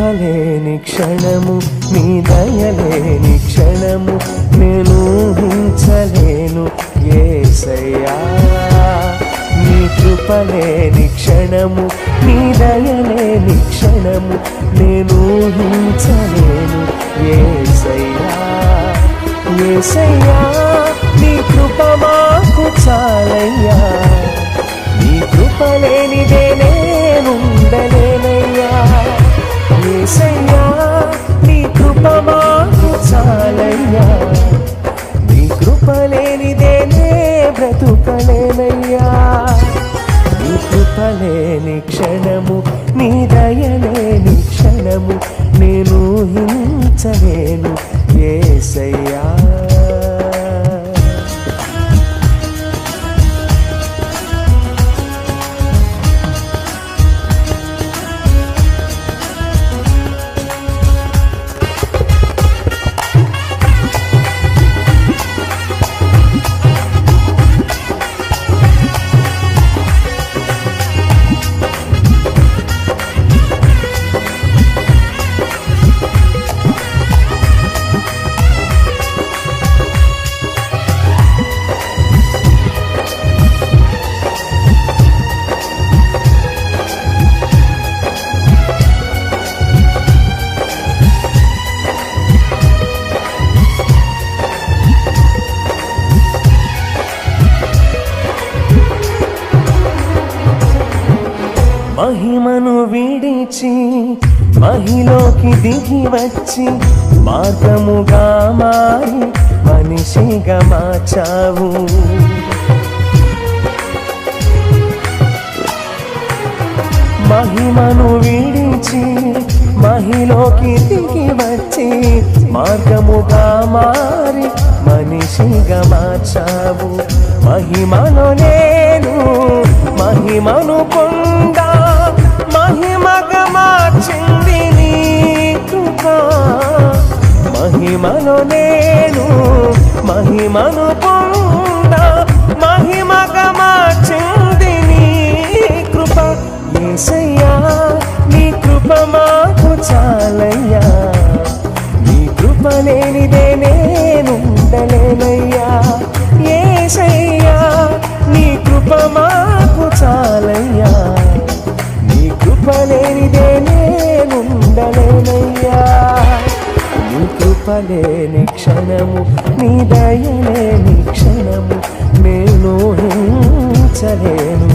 కృపలేని క్షణము నీ దయలేని క్షణము నేను ఊహించలేను యేసయ్యా. నీ కృపలేని క్షణము నీ దయలేని క్షణము నేను ఊహించలేను యేసయ్యా. యేసయ్యా నీ కృప మాకు చాలయ్యా, నీ కృప లేనిదే నేనుండలేనయ్యా. యేసయ్యా నీ కృప మాకు చాలయ్యా, నీ కృప లేనిదే నే బ్రతుకలేనయ్యా. నీ కృప లేని క్షణము నీ దయలేని క్షణము నేను ఊహించలేను యేసయ్యా. మహిమను విడిచి మహిలోకి దిగి వచ్చి మార్గముగా మారి మనిషిగా మార్చావు. మహిమను విడిచి మహిలోకి దిగి వచ్చి మార్గముగా మారి మనిషిగా మార్చావు. మహిమను నేను మహిమను పొందా మహిమగా మార్చింది నీ కృప. మహిమను నేను మహిమను పొందా మహిమగా మార్చింది నీ కృప. యేసయ్యా నీ కృప మాకు చాలయ్యా, నీ కృప లేనిదే నేనుండలేనయ్యా. యేసయ్యా నీ కృప మాకు చాలయ్యా, నీ కృప లేనిదే నేనుండలేనయ్యా. నీ కృప లేని క్షణము నీ దయలేని క్షణము నేను ఊహించలేను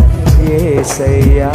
యేసయ్యా.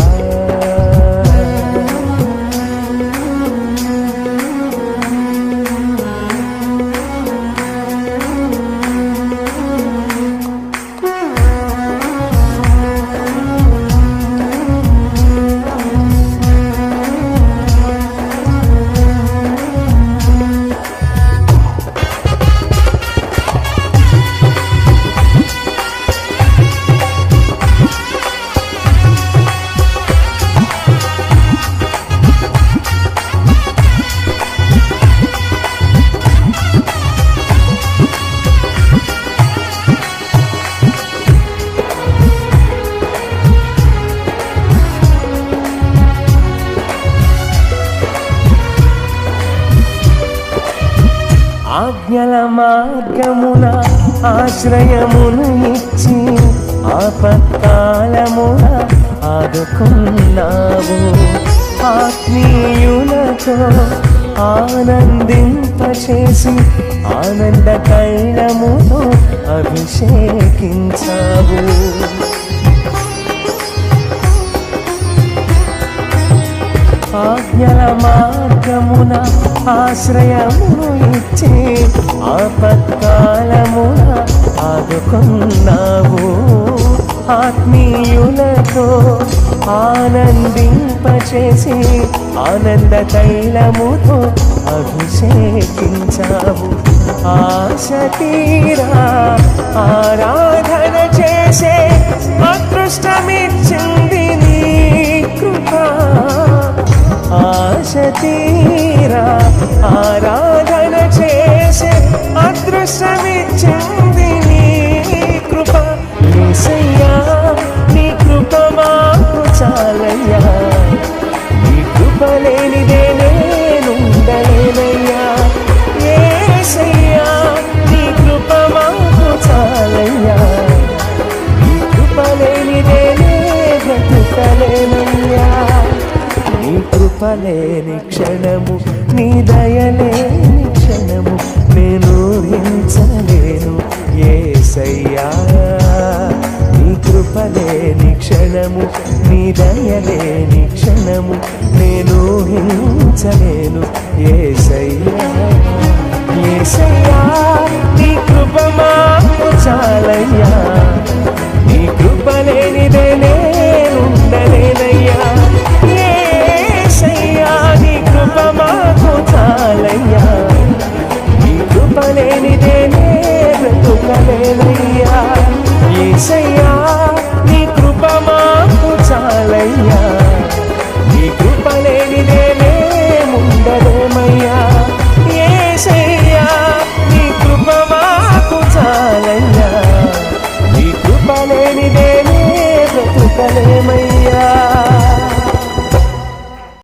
ఆజ్ఞల మార్గమున ఆశ్రయమును ఇచ్చి ఆపత్కాలమున ఆదుకున్నావు. ఆత్మీయులతో ఆనందింపచేసి ఆనంద కైళముతో అభిషేకించావు. ఆజ్ఞల మార్గమున ఆశ్రయమును ఇచ్చి ఆపత్కాలమున ఆదుకున్నావు. ఆత్మీయులతో ఆనందింపచేసి ఆనంద తైలముతో అభిషేకించావు. ఆశ తీరా ఆరాధన చేసే అదృష్టమిచ్చింది నీ కృప. ఆశ తీరా ఆరాధన చేసే అదృష్టమిచ్చింది నీ కృప. యేసయ్యా నీ కృప మాకు చాలయ్యా, నీ కృప లేనిదే కృపలేని క్షణము, నీ దయలేని క్షణము నేను ఊహించలేను యేసయ్యా. నీ కృపలేని క్షణము, నీ దయలేని క్షణము నేను ఊహించలేను యేసయ్యా. యేసయ్యా నీ కృప మాకు చాలయ్యా, నీ కృప లేనిదే నేనుండలేనయ్యా. యేసయ్యా నీ కృప మాకు చాలయ్యా, నీ కృప లేనిదే నే బ్రతుకలేనయ్యా. యేసయ్యా నీ కృప మాకు చాలయ్యా, నీ కృప లేనిదే నేనుండలేమయ్యా. యేసయ్యా నీ కృప మాకు చాలయ్యా, నీ కృప లేనిదే నే బ్రతుకలేమయ్యా.